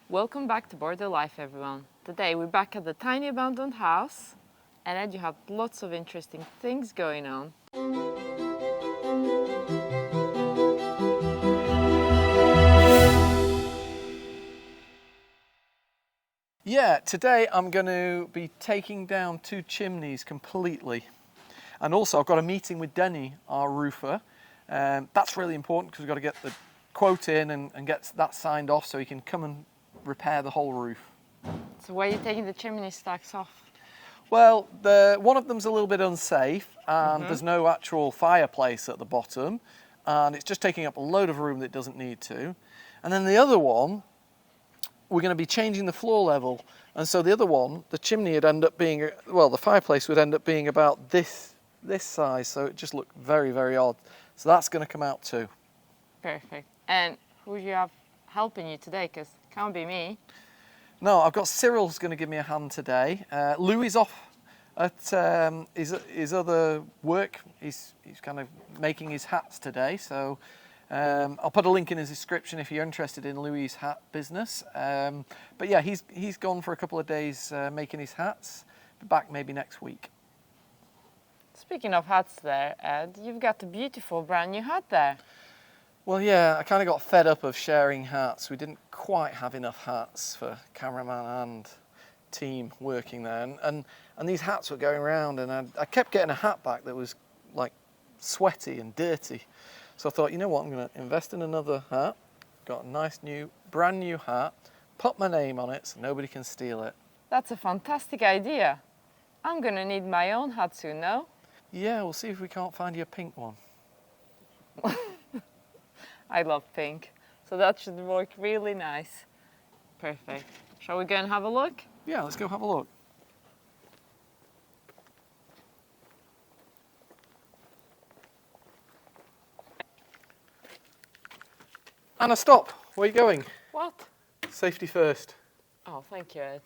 Welcome back to Bordeaux Life, everyone. Today we're back at the tiny abandoned house, and Ed, you have lots of interesting things going on. Yeah, today I'm going to be taking down 2 chimneys completely. And also I've got a meeting with Denny, our roofer. That's really important because we've got to get the quote in and get that signed off so he can come and repair the whole roof. So why are you taking the chimney stacks off? Well, one of them's a little bit unsafe and there's no actual fireplace at the bottom and it's just taking up a load of room that it doesn't need to. And then the other one, we're going to be changing the floor level, and so the other one, the chimney would end up being, well, the fireplace would end up being about this size, so it just looked very, very odd. So that's going to come out too. Perfect. And who do you have helping you today? Because it can't be me. No, I've got Cyril's going to give me a hand today. Louis is off at his other work. He's kind of making his hats today, so I'll put a link in his description if you're interested in Louis' hat business. But yeah, he's gone for a couple of days making his hats. Be back maybe next week. Speaking of hats there, Ed, you've got a beautiful brand new hat there. Well, yeah, I kind of got fed up of sharing hats. We didn't quite have enough hats for cameraman and team working there. And these hats were going around, and I kept getting a hat back that was like sweaty and dirty. So I thought, you know what, I'm going to invest in another hat. Got a nice new, brand new hat, put my name on it so nobody can steal it. That's a fantastic idea. I'm going to need my own hat soon, no? Yeah, we'll see if we can't find you a pink one. I love pink, so that should work really nice. Perfect. Shall we go and have a look? Yeah, let's go have a look. Anna, stop. Where are you going? What? Safety first. Oh, thank you, Ed.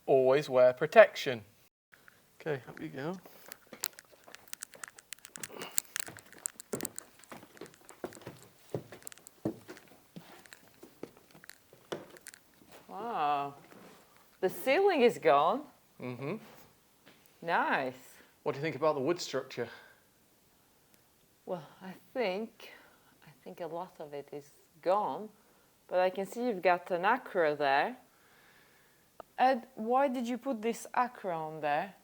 Always wear protection. Okay, up you go. Wow. The ceiling is gone. Mm-hmm. Nice. What do you think about the wood structure? Well, I think a lot of it is gone, but I can see you've got an acra there. Ed, why did you put this acra on there?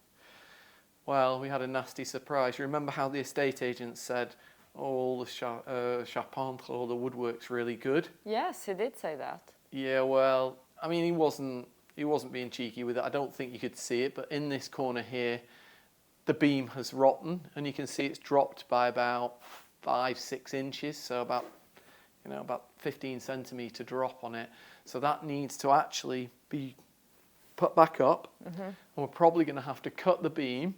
Well, we had a nasty surprise. You remember how the estate agent said, oh, the charpente or the woodwork's really good? Yes, he did say that. Yeah, well, I mean, he wasn't being cheeky with it. I don't think you could see it, but in this corner here, the beam has rotten, and you can see it's dropped by about 5-6 inches, so about 15 centimetre drop on it. So that needs to actually be put back up, and we're probably going to have to cut the beam,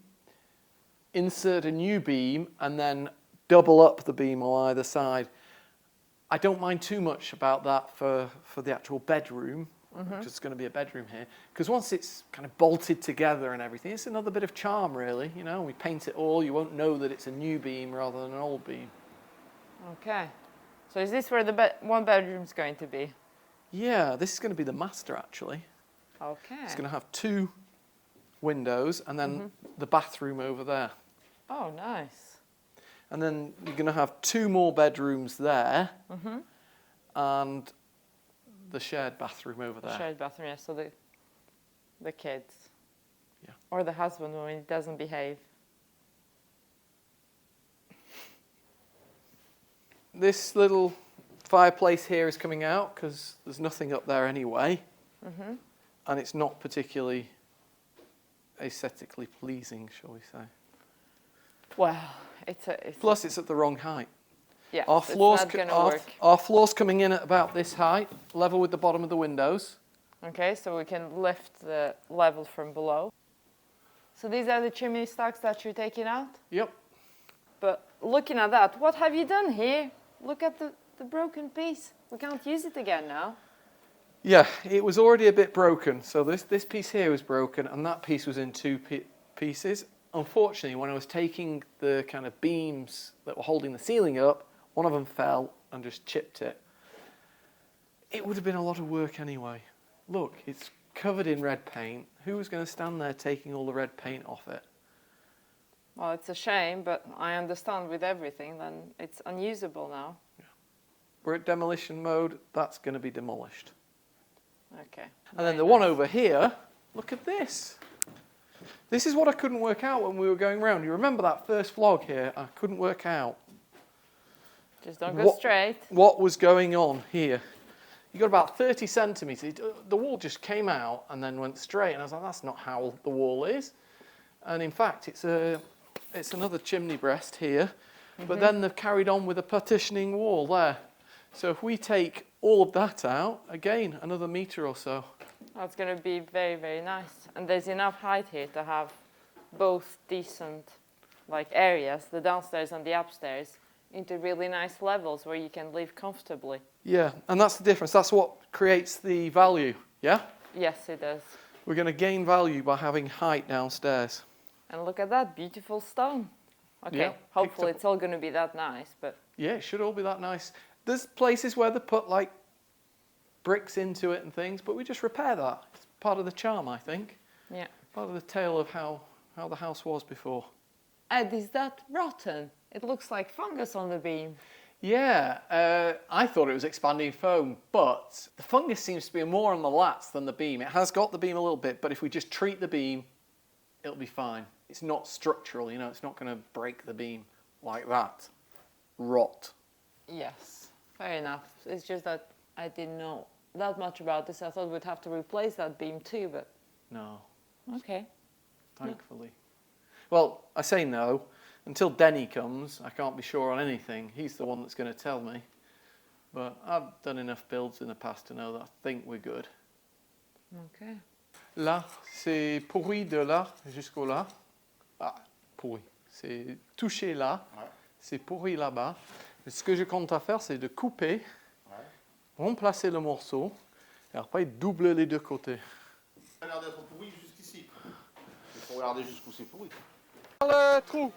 insert a new beam, and then double up the beam on either side. I don't mind too much about that for the actual bedroom, which is going to be a bedroom here, because once it's kind of bolted together and everything, it's another bit of charm, really. You know, we paint it all, you won't know that it's a new beam rather than an old beam. Okay. So is this where the one bedroom's going to be? Yeah, this is going to be the master, actually. Okay. It's going to have 2 windows and then the bathroom over there. Oh, nice. And then you're going to have 2 more bedrooms there and the shared bathroom over there. Shared bathroom, yeah, so the kids. Yeah. Or the husband when he doesn't behave. This little fireplace here is coming out because there's nothing up there anyway. And it's not particularly aesthetically pleasing, shall we say. Well, it's Plus, it's at the wrong height. Yeah, Our floor's it's not gonna work. Our floor's coming in at about this height, level with the bottom of the windows. Okay, so we can lift the level from below. So these are the chimney stacks that you're taking out? Yep. But looking at that, what have you done here? Look at the broken piece. We can't use it again now. Yeah, it was already a bit broken. So this piece here was broken, and that piece was in 2 pieces. Unfortunately, when I was taking the kind of beams that were holding the ceiling up, one of them fell and just chipped it. It would have been a lot of work anyway. Look, it's covered in red paint. Who was going to stand there taking all the red paint off it? Well, it's a shame, but I understand with everything, then it's unusable now. Yeah. We're at demolition mode. That's going to be demolished. Okay. And then the one over here, look at this. This is what I couldn't work out when we were going around. You remember that first vlog here? I couldn't work out. Just don't go straight. What was going on here? You got about 30 centimetres. The wall just came out and then went straight. And I was like, that's not how the wall is. And in fact, it's another chimney breast here. Mm-hmm. But then they've carried on with a partitioning wall there. So if we take all of that out, again, another metre or so. That's going to be very, very nice. And there's enough height here to have both decent areas, the downstairs and the upstairs, into really nice levels where you can live comfortably. Yeah, and that's the difference. That's what creates the value, yeah? Yes, it does. We're going to gain value by having height downstairs. And look at that beautiful stone. Okay, yeah, hopefully it's all going to be that nice, but... Yeah, it should all be that nice. There's places where they put bricks into it and things, but we just repair that. It's part of the charm, I think. Yeah. Part of the tale of how the house was before. Ed, is that rotten? It looks like fungus on the beam. Yeah, I thought it was expanding foam, but the fungus seems to be more on the lats than the beam. It has got the beam a little bit, but if we just treat the beam, it'll be fine. It's not structural, it's not going to break the beam like that. Rot. Yes, fair enough. It's just that I didn't know that much about this. I thought we'd have to replace that beam too, but... No. Okay. Thankfully. No. Well, I say no. Until Denny comes, I can't be sure on anything. He's the one that's going to tell me. But I've done enough builds in the past to know that I think we're good. Okay. Là, c'est pourri de là jusqu'au là. Ah, pourri. C'est touché là. Ouais. C'est pourri là-bas. Ce que je compte à faire, c'est de couper, remplacer le morceau, et après doubler les deux côtés. Ça a l'air d'être pourri jusqu'ici. Il faut regarder jusqu'où c'est pourri. Le trou.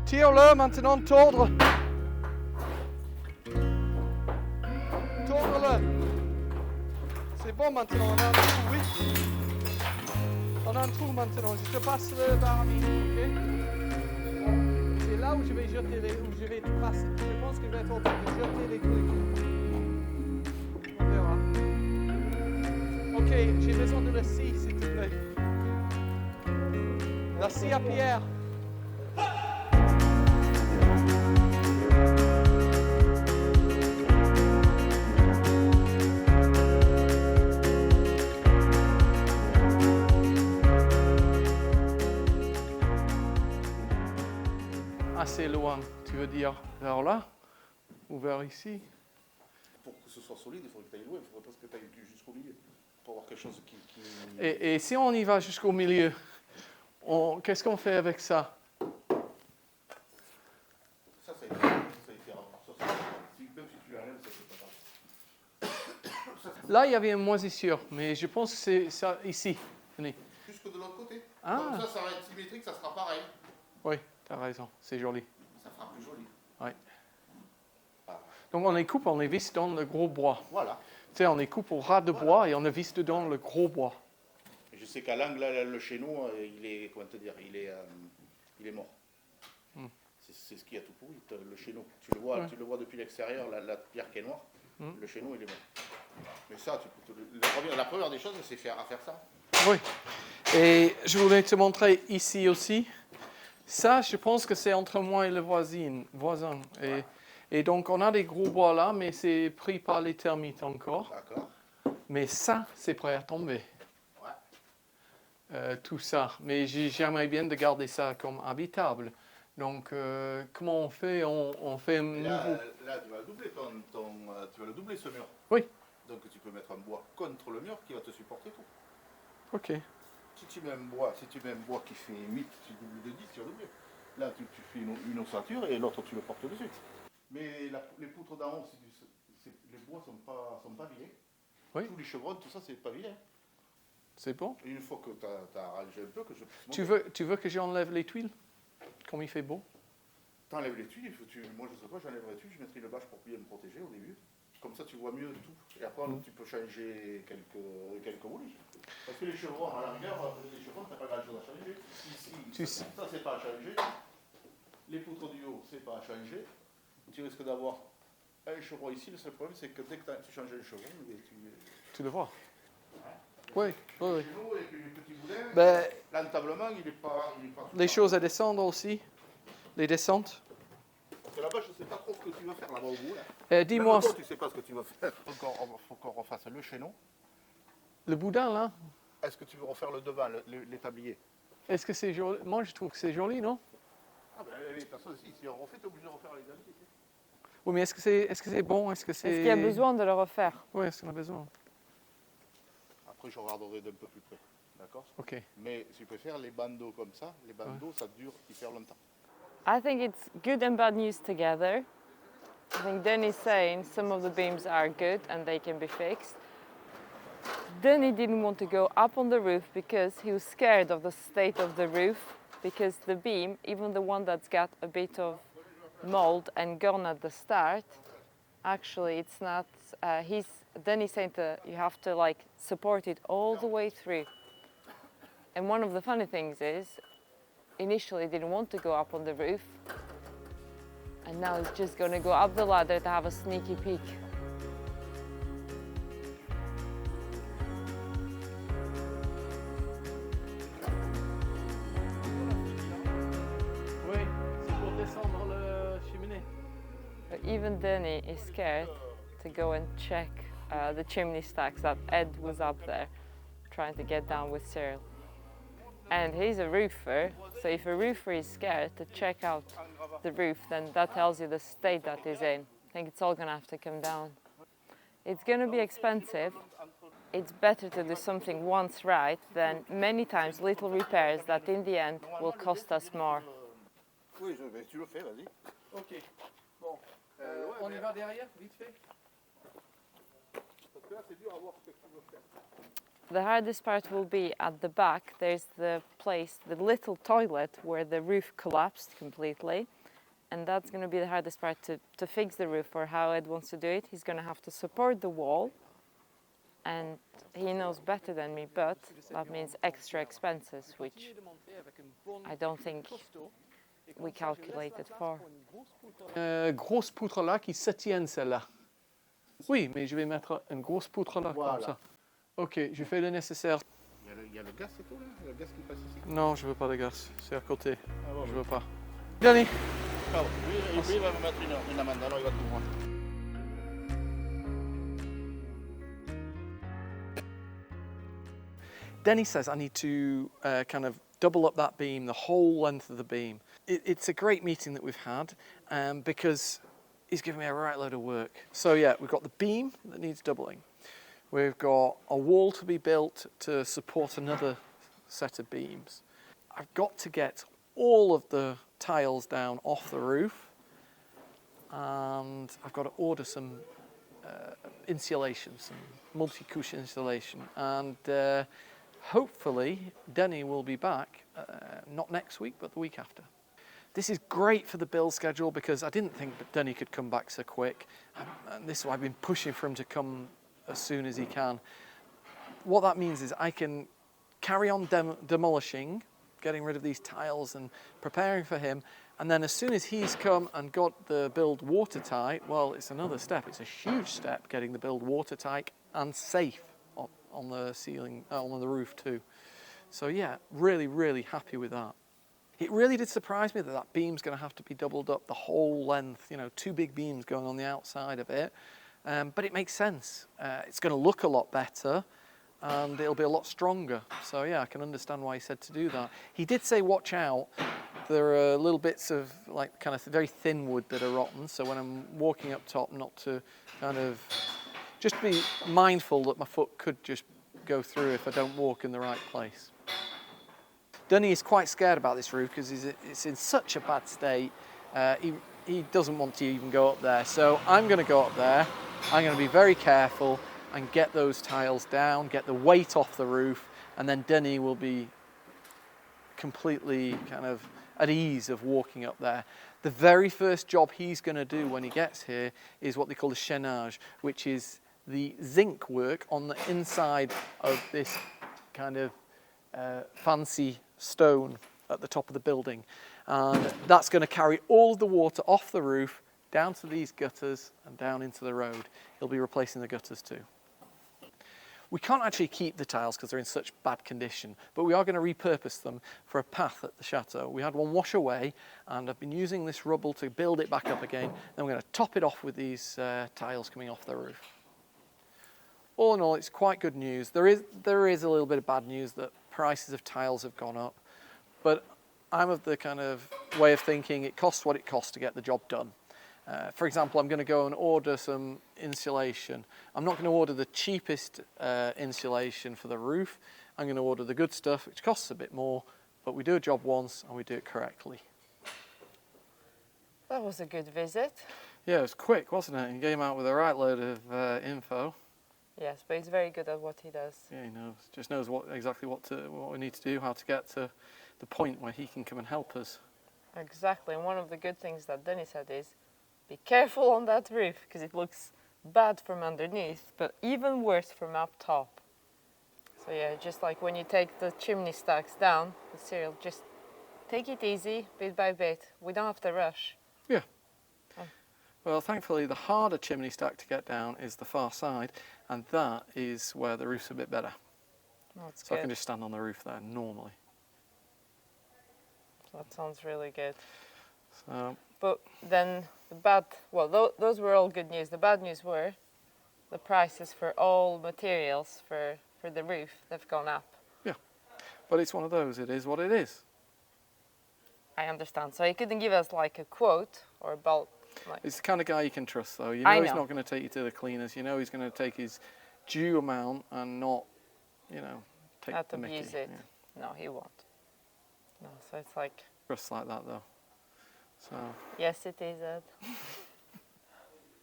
Tire-le maintenant, tordre. Tordre-le. C'est bon maintenant, on a un trou, oui. On a un trou maintenant, je te passe le baramine, ok? C'est là où je vais jeter où je vais passer. Je pense que je vais être obligé de jeter les trucs. On verra. Ok, j'ai besoin de la scie, s'il te plaît. La scie à pierre. Assez loin, tu veux dire vers là ou vers ici? Pour que ce soit solide, il faudrait que tu ailles loin, il ne faudrait pas que tu ailles jusqu'au milieu. Pour avoir quelque chose qui... Et si on y va jusqu'au milieu, qu'est-ce qu'on fait avec ça? Ça a été rare. Même si tu l'enlèves, ça c'est pas grave. Là, il y avait une moisissure, mais je pense que c'est ça ici. Venez. Jusque de l'autre côté. Ah. Comme ça va être symétrique, ça sera pareil. Oui, tu as raison, c'est joli. Ça fera plus joli. Oui. Donc on les coupe, on les visse dans le gros bois. Voilà. Tu sais, on les coupe au ras de bois et on les visse dedans le gros bois. Je sais qu'à l'angle, le chéneau, il est, comment te dire, il est mort. C'est ce qu'il y a tout pourri, le chéneau. Tu le vois depuis l'extérieur, la pierre qui est noire, le chéneau, il est mort. Mais ça, la première des choses, c'est faire ça. Oui. Et je voulais te montrer ici aussi. Ça, je pense que c'est entre moi et le voisin. Et donc, on a des gros bois là, mais c'est pris par les termites encore. D'accord. Mais ça, c'est prêt à tomber. Ouais. Tout ça. Mais j'aimerais bien de garder ça comme habitable. Donc, comment on fait? On fait un nouveau... Là, tu vas le doubler ce mur. Oui. Donc, tu peux mettre un bois contre le mur qui va te supporter tout. Ok. Si tu mets un bois qui fait 8, tu doubles de 10 sur le mur. Là, tu fais une ossature et l'autre, tu le portes dessus. Mais les poutres d'en haut, les bois sont pas vilains. Oui. Tous les chevrons, tout ça, c'est pas vilain. C'est bon. Et une fois que tu as arrangé un peu, que je puisse Tu veux que j'enlève les tuiles comme il fait beau? t'enlèves les tuiles, moi je sais pas, j'enlèverai les tuiles, je mettrai une bâche pour bien me protéger au début. Comme ça tu vois mieux tout. Et après tu peux changer quelques boulies. Parce que les chevrons, à la rigueur, les chevrons, t'as pas grand chose à changer. Ici, ça c'est pas à changer. Les poutres du haut, c'est pas à changer. Tu risques d'avoir un chevron ici. Le seul problème c'est que dès que tu changes un chevron, Tu le vois. Oui, oui. Chez nous, avec les petits boudins, Ben, l'entablement, il est pas les choses à descendre aussi. Les descentes. Parce que là-bas, je ne sais pas trop ce que tu vas faire là-bas au bout. Là. Dis-moi. Toi, tu ne sais pas ce que tu vas faire. Il faut qu'on refasse le chaînon. Le boudin là. Est-ce que tu veux refaire le devant, l'établier? Est-ce que c'est joli? Moi je trouve que c'est joli, non? Ah ben les personnes, si on refait, tu es obligé de refaire les habits. Oui, mais est-ce que c'est bon? Est-ce qu'il y a besoin de le refaire? Oui, est-ce qu'on a besoin? Après, je regarderai d'un peu plus près. D'accord? Ok. Mais si tu préfères, les bandeaux comme ça, les bandeaux, ça dure hyper longtemps. I think it's good and bad news together. I think Danny's saying some of the beams are good and they can be fixed. Danny didn't want to go up on the roof because he was scared of the state of the roof, because the beam, even the one that's got a bit of mold and gone at the start, actually it's not, Danny's saying that you have to like support it all the way through. And one of the funny things is, initially didn't want to go up on the roof, and now he's just going to go up the ladder to have a sneaky peek. Oui, c'est pour descendre le cheminée. But even Danny is scared to go and check the chimney stacks that Ed was up there trying to get down with Cyril. And he's a roofer, so if a roofer is scared to check out the roof, then that tells you the state that it's in. I think it's all going to have to come down. It's going to be expensive. It's better to do something once right than many times little repairs that in the end will cost us more. Oui, tu le fais, vas-y. Ok. Bon. On y va derrière, vite fait. Parce que là, c'est dur à voir ce que tu veux faire. The hardest part will be at the back. There's the place, the little toilet where the roof collapsed completely. And that's going to be the hardest part to fix the roof, or how Ed wants to do it. He's going to have to support the wall. And he knows better than me, but that means extra expenses, which I don't think we calculated for. Grosse poutre là qui se tienne celle-là. Oui, mais je vais mettre une grosse poutre là, Voilà. comme ça. Ok, je fais le nécessaire. Il y a le gaz et tout là? Il y a le gaz qui passe ici. Non, je veux pas de gaz, c'est à côté. Ah bon, Je veux pas. Danny. Ah, lui, il va me mettre une amende, alors il va tout voir. Denny says I need to kind of double up that beam, the whole length of the beam. It's a great meeting that we've had because he's given me a right load of work. So yeah, we've got the beam that needs doubling. We've got a wall to be built to support another set of beams. I've got to get all of the tiles down off the roof, and I've got to order some insulation, some multi-couche insulation, and hopefully Denny will be back, not next week, but the week after. This is great for the build schedule because I didn't think that Denny could come back so quick, and this is why I've been pushing for him to come as soon as he can. What that means is I can carry on demolishing, getting rid of these tiles and preparing for him, and then as soon as he's come and got the build watertight, well, it's another step. It's a huge step getting the build watertight and safe on the ceiling, on the roof too. So yeah, really, really happy with that. It really did surprise me that that beam's going to have to be doubled up the whole length, you know, two big beams going on the outside of it. But it makes sense. It's going to look a lot better and it'll be a lot stronger. So yeah, I can understand why he said to do that. He did say watch out. There are little bits of like kind of very thin wood that are rotten. So when I'm walking up top, not to kind of just be mindful that my foot could just go through if I don't walk in the right place. Dunny is quite scared about this roof because it's in such a bad state. he doesn't want to even go up there. So I'm going to go up there. I'm going to be very careful and get those tiles down, get the weight off the roof, and then Denny will be completely kind of at ease of walking up there. The very first job he's going to do when he gets here is what they call the chainage, which is the zinc work on the inside of this kind of fancy stone at the top of the building. And that's going to carry all the water off the roof down to these gutters and down into the road. He'll be replacing the gutters too. We can't actually keep the tiles because they're in such bad condition, but we are going to repurpose them for a path at the chateau. We had one wash away, and I've been using this rubble to build it back up again. Then we're going to top it off with these tiles coming off the roof. All in all, it's quite good news. There is a little bit of bad news that prices of tiles have gone up, but I'm of the kind of way of thinking it costs what it costs to get the job done. For example, I'm going to go and order some insulation. I'm not going to order the cheapest insulation for the roof. I'm going to order the good stuff, which costs a bit more, but we do a job once and we do it correctly. That was a good visit. Yeah, it was quick, wasn't it? He came out with a right load of info. Yes, but he's very good at what he does. Yeah, he knows. Just knows exactly what we need to do, how to get to the point where he can come and help us. Exactly, and one of the good things that Denny said is, be careful on that roof, because it looks bad from underneath, but even worse from up top. So yeah, just like when you take the chimney stacks down, the cereal, just take it easy, bit by bit. We don't have to rush. Yeah. Well, thankfully, the harder chimney stack to get down is the far side, and that is where the roof's a bit better. That's So good. I can just stand on the roof there normally. That sounds really good. So, But then the bad, well, those were all good news. The bad news were the prices for all materials for the roof, they've gone up. yeah. But it's one of those, it is what it is. I understand. So he couldn't give us like a quote or a bulk. Like, It's the kind of guy you can trust, though. You I know he's know. not going to take you to the cleaners. You know he's going to take his due amount and not, take not the mickey. abuse it. Yeah. No, he won't. No, so it's like, Just like that, though. So, yes, it is, Ed.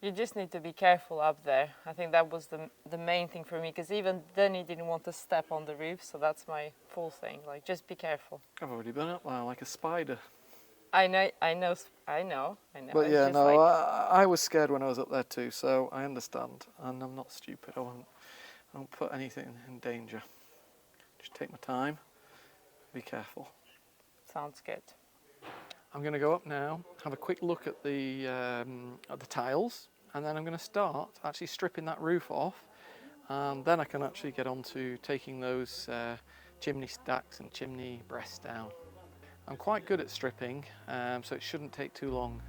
You just need to be careful up there. I think that was the main thing for me, because even then he didn't want to step on the roof, so that's my full thing. Like, just be careful. I've already been up there like a spider. I know. But It's yeah, just no, like, I was scared when I was up there too, so I understand. And I'm not stupid. I won't put anything in danger. Just take my time. Be careful. sounds good. I'm going to go up now, have a quick look at the tiles, and then I'm going to start actually stripping that roof off, and then I can actually get on to taking those chimney stacks and chimney breasts down. I'm quite good at stripping, so it shouldn't take too long.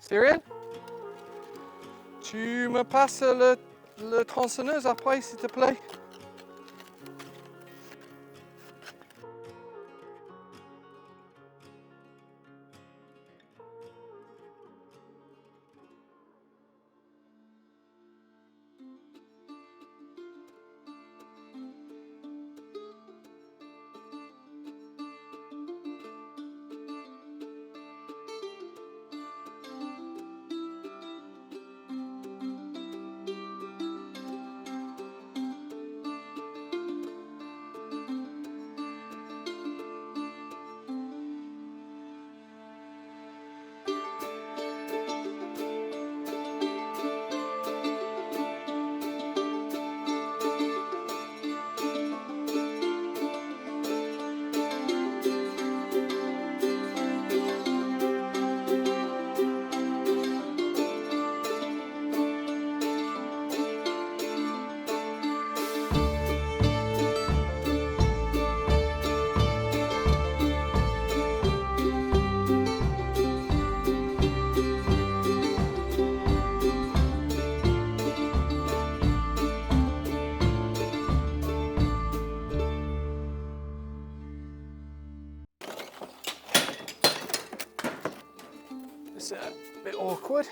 Cyril, tu me passes le tronçonneuse après, s'il te plaît? It's a bit awkward.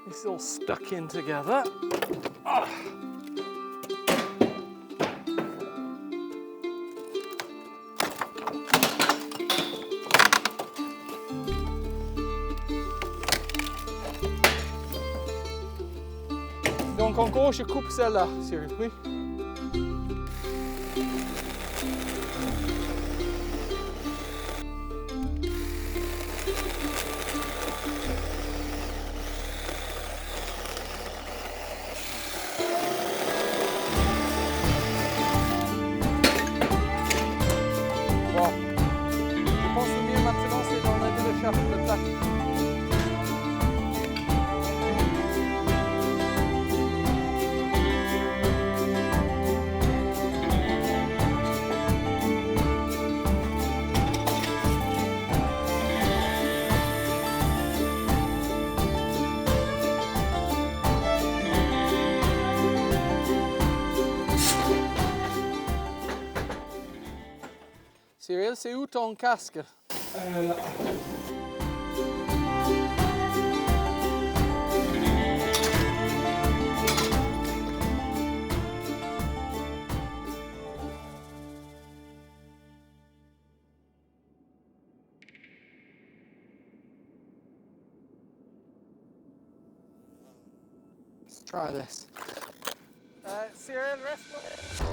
It's all stuck in together. Ah. Donc en gros, je coupe celle-là, Cyril, oui. Bon, je pense que le mieux maintenant, c'est d'enlever le chapeau de plaque. Cyril, c'est où ton casque? Là. Let's try this. Cyril, reste.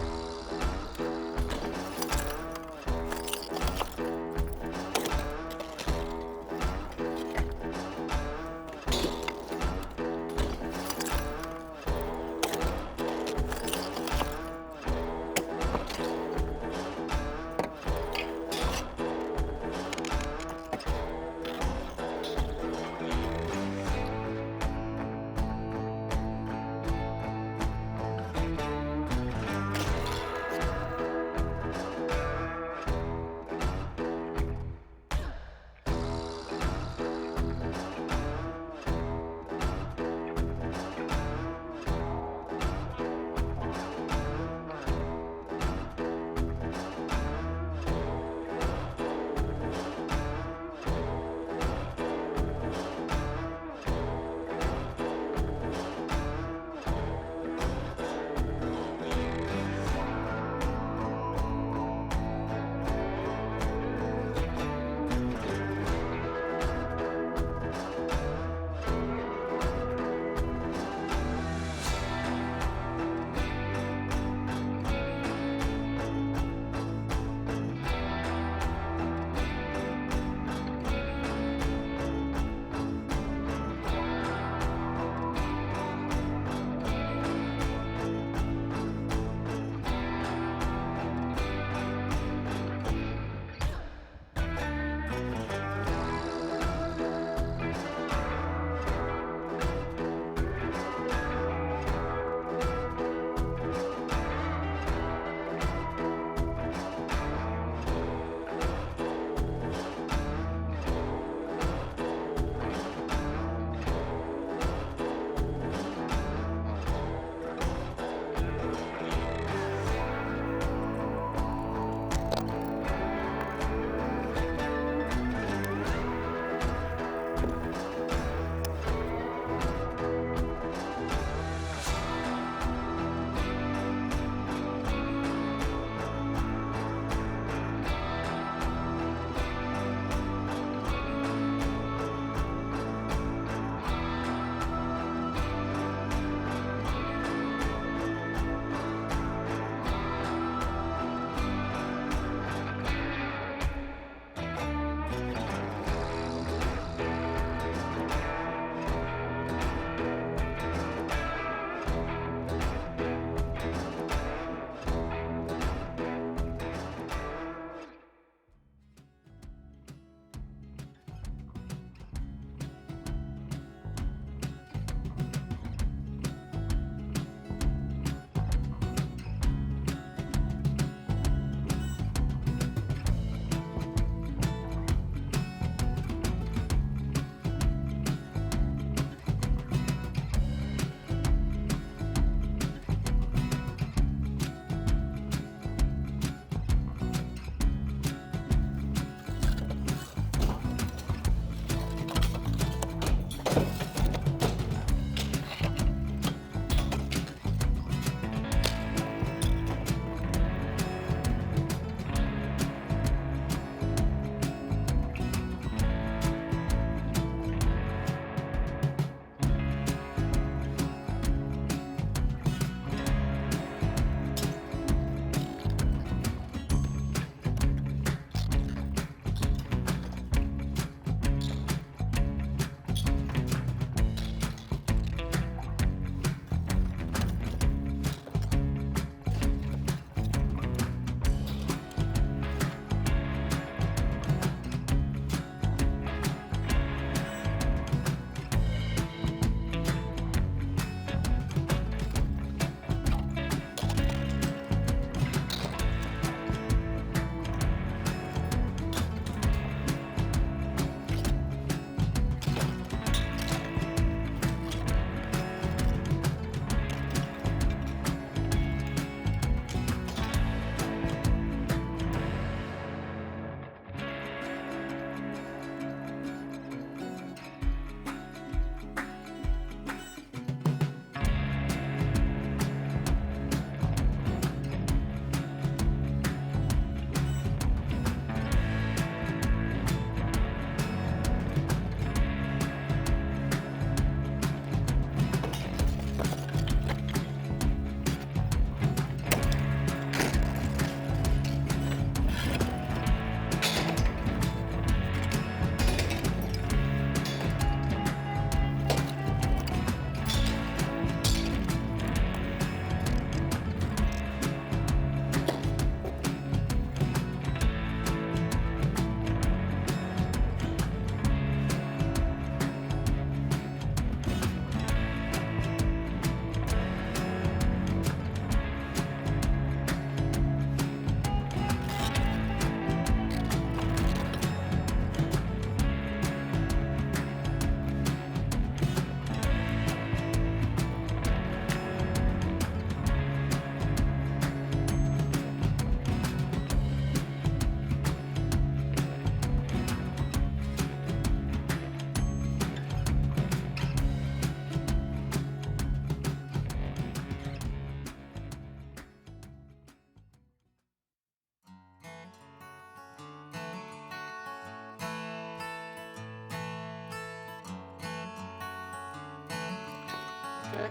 Okay.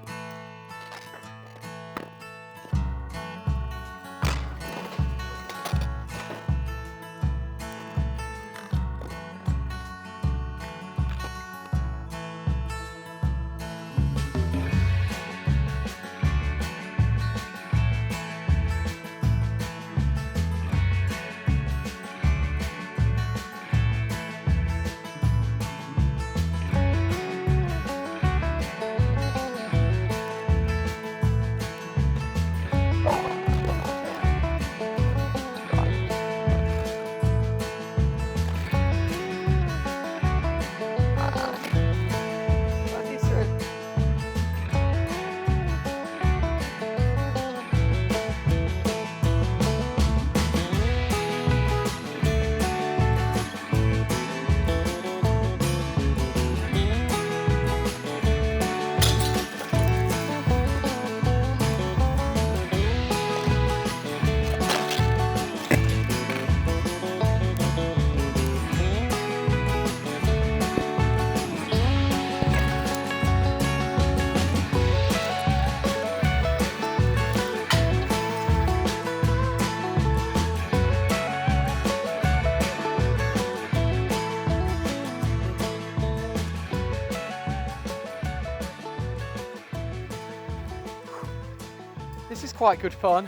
This is quite good fun,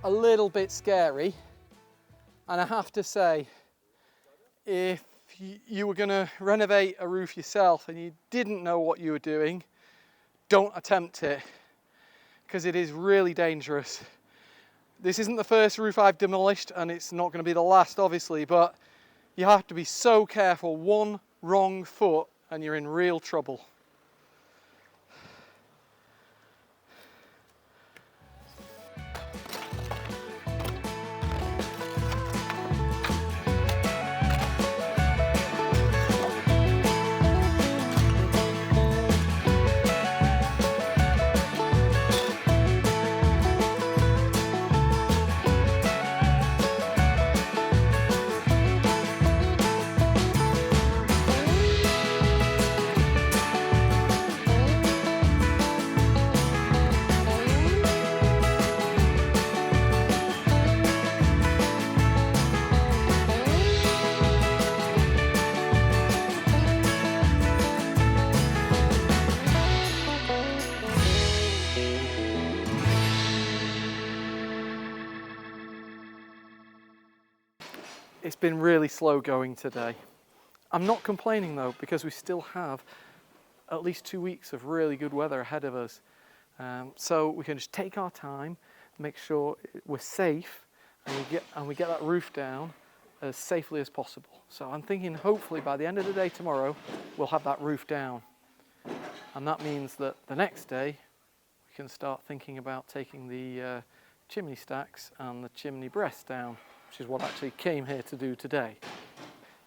a little bit scary, and I have to say, if you were going to renovate a roof yourself and you didn't know what you were doing, don't attempt it, because it is really dangerous. This isn't the first roof I've demolished, and it's not going to be the last obviously, but you have to be so careful. One wrong foot and you're in real trouble. It's been really slow going today. I'm not complaining though, because we still have at least 2 weeks of really good weather ahead of us. So we can just take our time, make sure we're safe, and we get that roof down as safely as possible. So I'm thinking hopefully by the end of the day tomorrow, we'll have that roof down. And that means that the next day, we can start thinking about taking the chimney stacks and the chimney breasts down, which is what I actually came here to do today.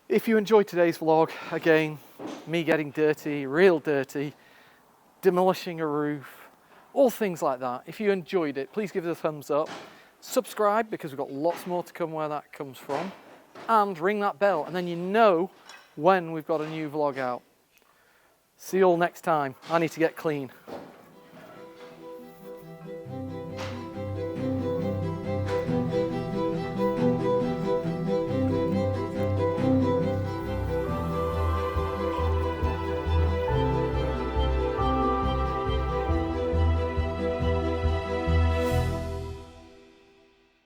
If you enjoyed today's vlog, again, me getting dirty, real dirty, demolishing a roof, all things like that. If you enjoyed it, please give it a thumbs up. Subscribe, because we've got lots more to come where that comes from. And ring that bell, and then you know when we've got a new vlog out. See you all next time. I need to get clean.